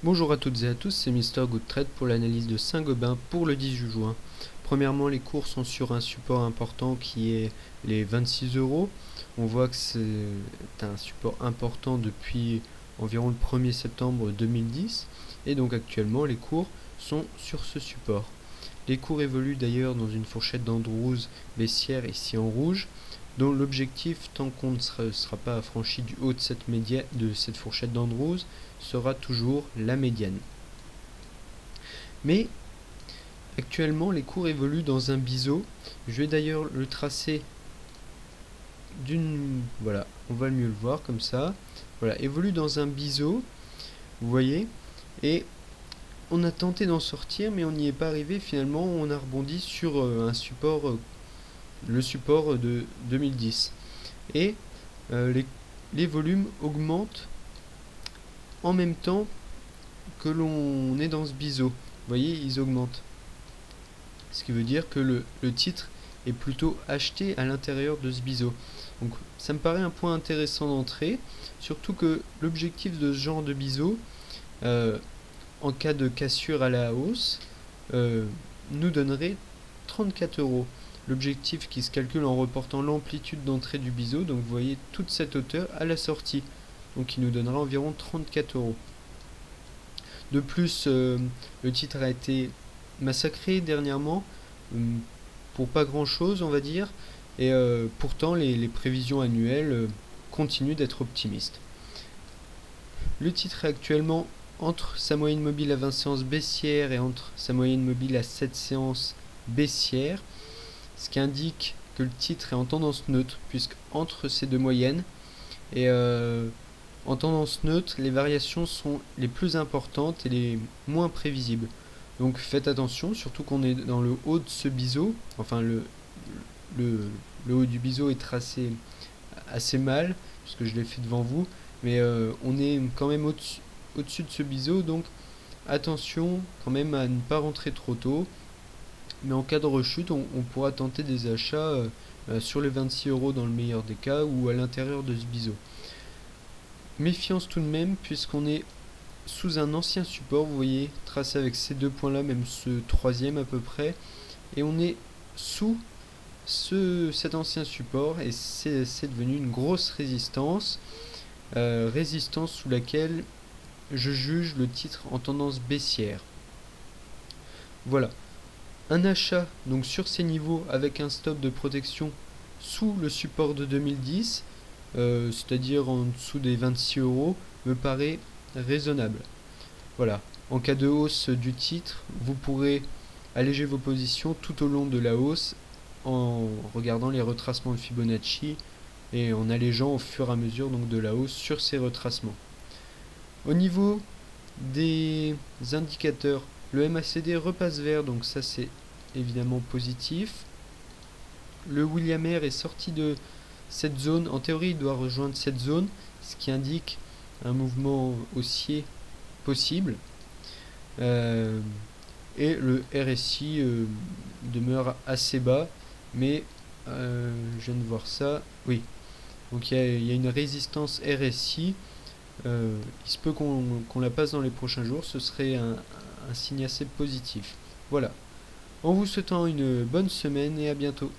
Bonjour à toutes et à tous, c'est Mister Good Trade pour l'analyse de Saint-Gobain pour le 18 juin. Premièrement, les cours sont sur un support important qui est les 26 euros. On voit que c'est un support important depuis environ le 1er septembre 2010 et donc actuellement les cours sont sur ce support. Les cours évoluent d'ailleurs dans une fourchette d'Andrews baissière ici en rouge, dont l'objectif, tant qu'on ne sera pas affranchi du haut de cette fourchette d'Andrews, sera toujours la médiane. Mais actuellement les cours évoluent dans un biseau. Je vais d'ailleurs le tracer voilà, on va mieux le voir comme ça. Voilà, évolue dans un biseau, vous voyez, et on a tenté d'en sortir mais on n'y est pas arrivé. Finalement on a rebondi sur un support, le support de 2010, et les volumes augmentent en même temps que l'on est dans ce biseau. Vous voyez, ils augmentent, ce qui veut dire que le titre est plutôt acheté à l'intérieur de ce biseau. Donc ça me paraît un point intéressant d'entrée, surtout que l'objectif de ce genre de biseau, en cas de cassure à la hausse, nous donnerait 34 euros. L'objectif qui se calcule en reportant l'amplitude d'entrée du biseau, donc vous voyez toute cette hauteur à la sortie, donc il nous donnera environ 34 euros. De plus, le titre a été massacré dernièrement, pour pas grand chose on va dire, et pourtant les prévisions annuelles continuent d'être optimistes. Le titre est actuellement entre sa moyenne mobile à 20 séances baissière et entre sa moyenne mobile à 7 séances baissière, ce qui indique que le titre est en tendance neutre, puisque entre ces deux moyennes, et en tendance neutre, les variations sont les plus importantes et les moins prévisibles. Donc faites attention, surtout qu'on est dans le haut de ce biseau. Enfin, le haut du biseau est tracé assez mal, puisque je l'ai fait devant vous. Mais on est quand même au-dessus de ce biseau, donc attention quand même à ne pas rentrer trop tôt. Mais en cas de rechute, on pourra tenter des achats sur les 26 euros dans le meilleur des cas, ou à l'intérieur de ce biseau. Méfiance tout de même, puisqu'on est sous un ancien support, vous voyez, tracé avec ces deux points là, même ce troisième à peu près, et on est sous cet ancien support, et c'est devenu une grosse résistance, résistance sous laquelle je juge le titre en tendance baissière. Voilà, un achat donc sur ces niveaux avec un stop de protection sous le support de 2010, c'est-à-dire en dessous des 26 euros, me paraît raisonnable. Voilà, en cas de hausse du titre, vous pourrez alléger vos positions tout au long de la hausse en regardant les retracements de Fibonacci et en allégeant au fur et à mesure donc de la hausse sur ces retracements. Au niveau des indicateurs, le MACD repasse vert, donc ça c'est évidemment positif. Le William R est sorti de cette zone, en théorie il doit rejoindre cette zone, ce qui indique un mouvement haussier possible, et le RSI demeure assez bas, mais je viens de voir ça, oui, donc il y a une résistance RSI, il se peut qu'on la passe dans les prochains jours, ce serait un signe assez positif. Voilà, en vous souhaitant une bonne semaine et à bientôt.